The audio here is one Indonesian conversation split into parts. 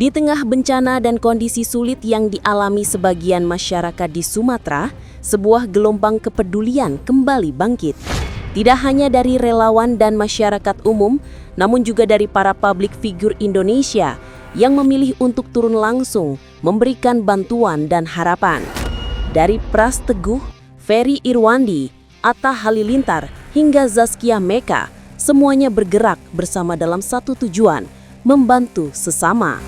Di tengah bencana dan kondisi sulit yang dialami sebagian masyarakat di Sumatera, sebuah gelombang kepedulian kembali bangkit. Tidak hanya dari relawan dan masyarakat umum, namun juga dari para publik figur Indonesia yang memilih untuk turun langsung memberikan bantuan dan harapan. Dari Pras Teguh, Ferry Irwandi, Atta Halilintar, hingga Zaskia Meka, semuanya bergerak bersama dalam satu tujuan, membantu sesama.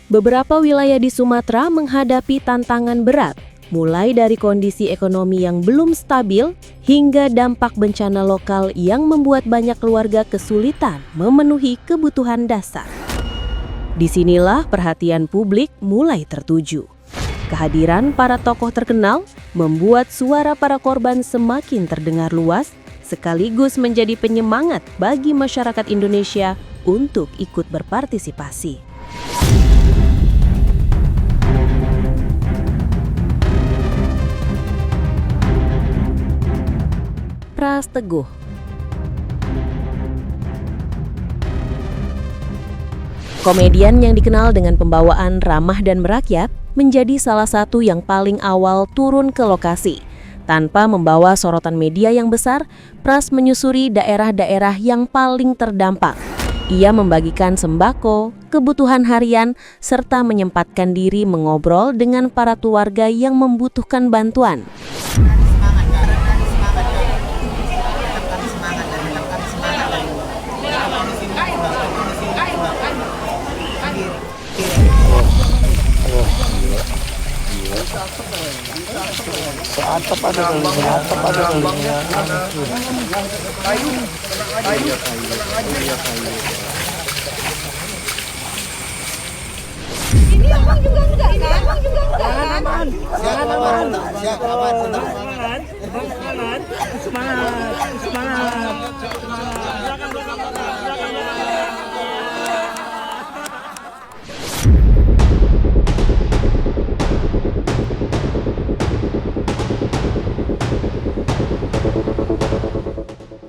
Beberapa wilayah di Sumatera menghadapi tantangan berat, mulai dari kondisi ekonomi yang belum stabil hingga dampak bencana lokal yang membuat banyak keluarga kesulitan memenuhi kebutuhan dasar. Disinilah perhatian publik mulai tertuju. Kehadiran para tokoh terkenal membuat suara para korban semakin terdengar luas, sekaligus menjadi penyemangat bagi masyarakat Indonesia untuk ikut berpartisipasi. Pras Teguh. Komedian yang dikenal dengan pembawaan ramah dan merakyat menjadi salah satu yang paling awal turun ke lokasi. Tanpa membawa sorotan media yang besar, Pras menyusuri daerah-daerah yang paling terdampak. Ia membagikan sembako, kebutuhan harian, serta menyempatkan diri mengobrol dengan para keluarga yang membutuhkan bantuan. Atap ada linknya. Ini abang juga enggak kan? Abang juga enggak kan? Semangat.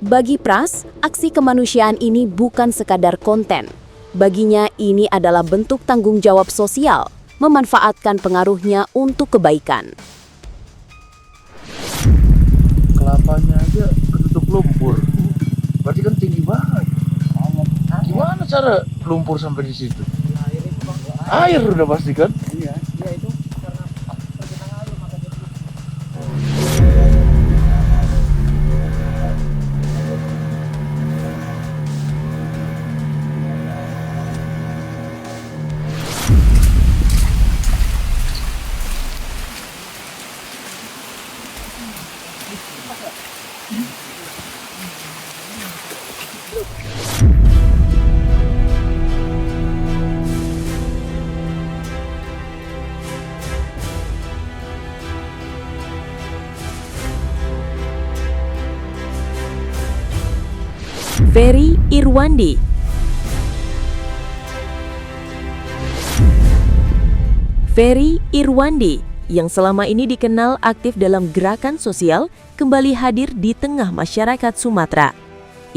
Bagi Pras, aksi kemanusiaan ini bukan sekadar konten. Baginya ini adalah bentuk tanggung jawab sosial, memanfaatkan pengaruhnya untuk kebaikan. Kelapanya aja ketutup lumpur. Berarti kan tinggi banget. Gimana cara lumpur sampai di situ? Air udah pasti kan? Iya itu karena tergenang air makanya. Ferry Irwandi. Ferry Irwandi, yang selama ini dikenal aktif dalam gerakan sosial, kembali hadir di tengah masyarakat Sumatera.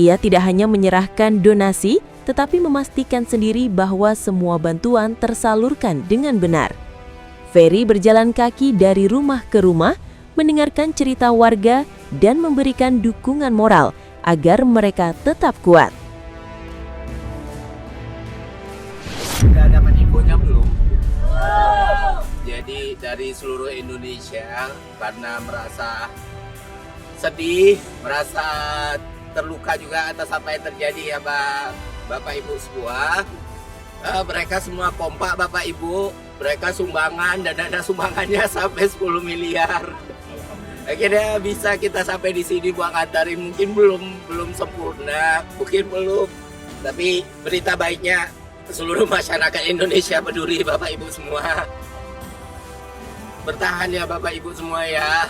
Ia tidak hanya menyerahkan donasi, tetapi memastikan sendiri bahwa semua bantuan tersalurkan dengan benar. Ferry berjalan kaki dari rumah ke rumah, mendengarkan cerita warga, dan memberikan dukungan moral agar mereka tetap kuat. Sudah dapat infonya belum? Jadi dari seluruh Indonesia karena merasa sedih, merasa terluka juga atas apa yang terjadi ya Bapak Ibu semua. Mereka semua kompak Bapak Ibu, mereka sumbangan dan dana sumbangannya sampai 10 miliar. Akhirnya bisa kita sampai di sini buat ngantarin, mungkin belum sempurna, mungkin belum. Tapi berita baiknya seluruh masyarakat Indonesia peduli Bapak Ibu semua. Bertahan ya Bapak Ibu semua ya.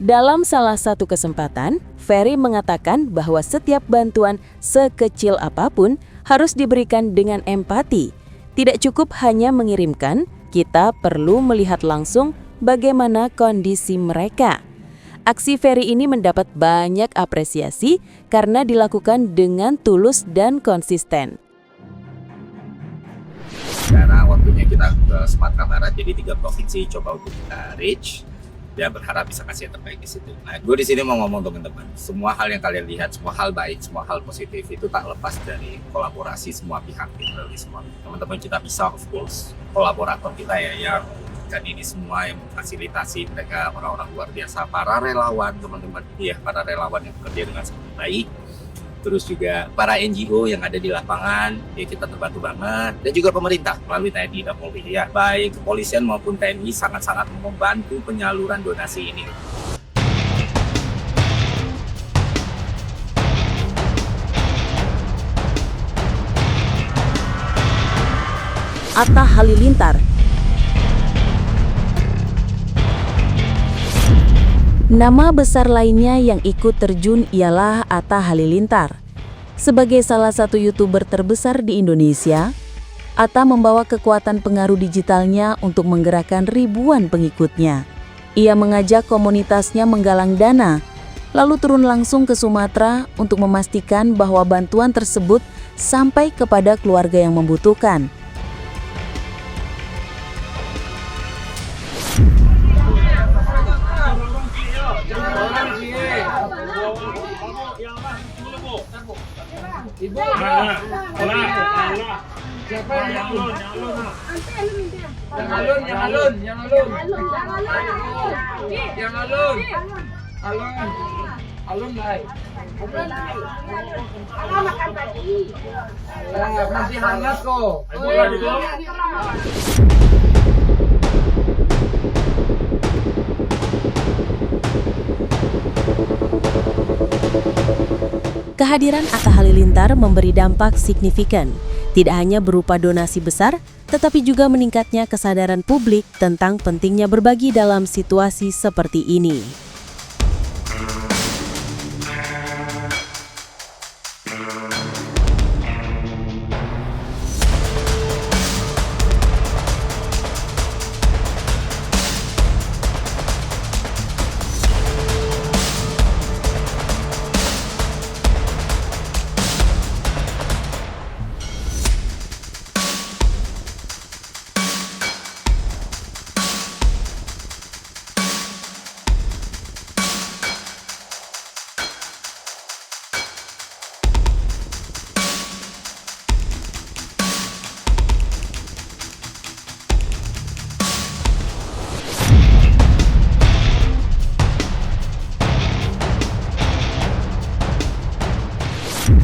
Dalam salah satu kesempatan, Ferry mengatakan bahwa setiap bantuan sekecil apapun harus diberikan dengan empati. Tidak cukup hanya mengirimkan, kita perlu melihat langsung bagaimana kondisi mereka. Aksi Ferry ini mendapat banyak apresiasi karena dilakukan dengan tulus dan konsisten. Karena waktunya kita ke Sumatera Barat, jadi 3 provinsi coba untuk kita reach. Ya berharap bisa kasih yang terbaik di situ. Nah, gue di sini mau ngomong teman-teman, semua hal yang kalian lihat, semua hal baik, semua hal positif itu tak lepas dari kolaborasi semua pihak, literally semua. Teman-teman kita bisa, of course, kolaborator kita ya yang kan ini semua yang memfasilitasi mereka orang-orang luar biasa, para relawan teman-teman, ya para relawan yang bekerja dengan sangat baik. Terus juga para NGO yang ada di lapangan, ya kita terbantu banget. Dan juga pemerintah melalui TNI dan Polri, ya baik kepolisian maupun TNI sangat-sangat membantu penyaluran donasi ini. Atta Halilintar. Nama besar lainnya yang ikut terjun ialah Atta Halilintar. Sebagai salah satu YouTuber terbesar di Indonesia, Atta membawa kekuatan pengaruh digitalnya untuk menggerakkan ribuan pengikutnya. Ia mengajak komunitasnya menggalang dana, lalu turun langsung ke Sumatera untuk memastikan bahwa bantuan tersebut sampai kepada keluarga yang membutuhkan. Alun naik. Makan tadi. Masih hangat kok. Kehadiran Atta Halilintar memberi dampak signifikan, tidak hanya berupa donasi besar, tetapi juga meningkatnya kesadaran publik tentang pentingnya berbagi dalam situasi seperti ini.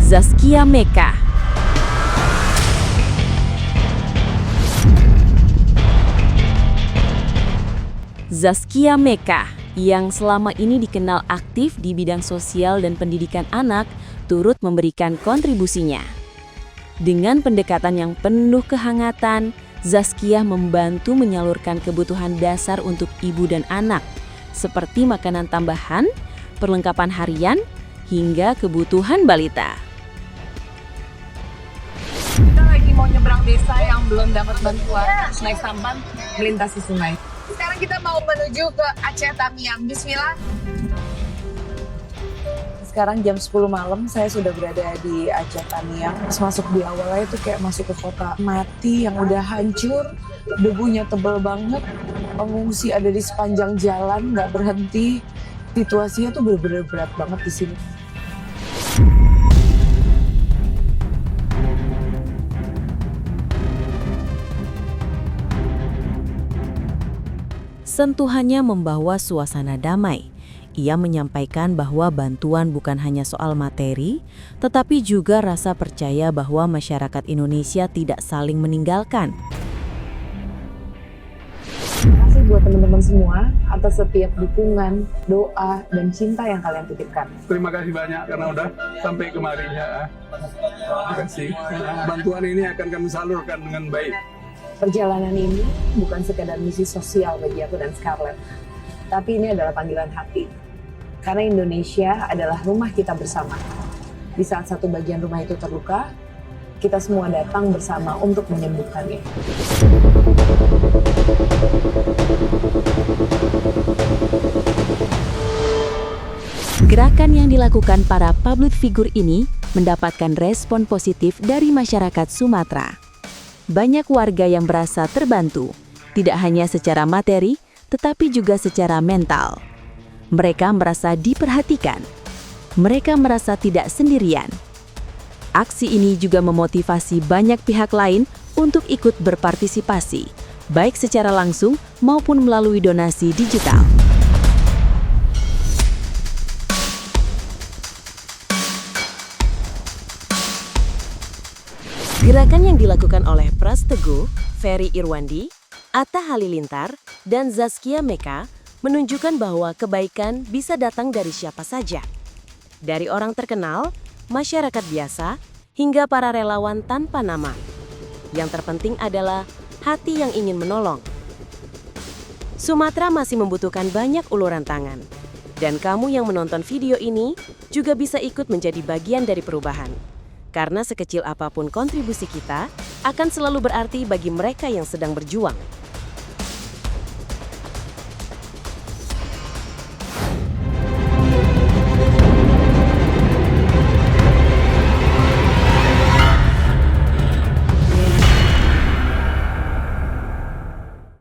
Zaskia Mekah. Zaskia Mekah yang selama ini dikenal aktif di bidang sosial dan pendidikan anak turut memberikan kontribusinya. Dengan pendekatan yang penuh kehangatan, Zaskia membantu menyalurkan kebutuhan dasar untuk ibu dan anak, seperti makanan tambahan, perlengkapan harian, hingga kebutuhan balita. Kita lagi mau nyebrang desa yang belum dapat bantuan, terus naik sampan melintasi sungai. Sekarang kita mau menuju ke Aceh Tamiang. Bismillah. Sekarang jam 10 malam saya sudah berada di Aceh Tamiang. Terus masuk di awalnya itu kayak masuk ke kota mati yang udah hancur, debunya tebal banget, pengungsi ada di sepanjang jalan nggak berhenti. Situasinya tuh bener-bener berat banget di sini. Sentuhannya membawa suasana damai. Ia menyampaikan bahwa bantuan bukan hanya soal materi, tetapi juga rasa percaya bahwa masyarakat Indonesia tidak saling meninggalkan. Terima kasih buat teman-teman semua atas setiap dukungan, doa, dan cinta yang kalian titipkan. Terima kasih banyak karena udah sampai kemari ya. Terima kasih. Bantuan ini akan kami salurkan dengan baik. Perjalanan ini bukan sekadar misi sosial bagi aku dan Scarlett, tapi ini adalah panggilan hati. Karena Indonesia adalah rumah kita bersama. Di saat satu bagian rumah itu terluka, kita semua datang bersama untuk menyembuhkannya. Gerakan yang dilakukan para public figure ini mendapatkan respon positif dari masyarakat Sumatera. Banyak warga yang merasa terbantu, tidak hanya secara materi, tetapi juga secara mental. Mereka merasa diperhatikan. Mereka merasa tidak sendirian. Aksi ini juga memotivasi banyak pihak lain untuk ikut berpartisipasi, baik secara langsung maupun melalui donasi digital. Gerakan yang dilakukan oleh Pras Teguh, Ferry Irwandi, Atta Halilintar, dan Zaskia Meka menunjukkan bahwa kebaikan bisa datang dari siapa saja. Dari orang terkenal, masyarakat biasa, hingga para relawan tanpa nama. Yang terpenting adalah hati yang ingin menolong. Sumatera masih membutuhkan banyak uluran tangan. Dan kamu yang menonton video ini juga bisa ikut menjadi bagian dari perubahan. Karena sekecil apapun kontribusi kita, akan selalu berarti bagi mereka yang sedang berjuang.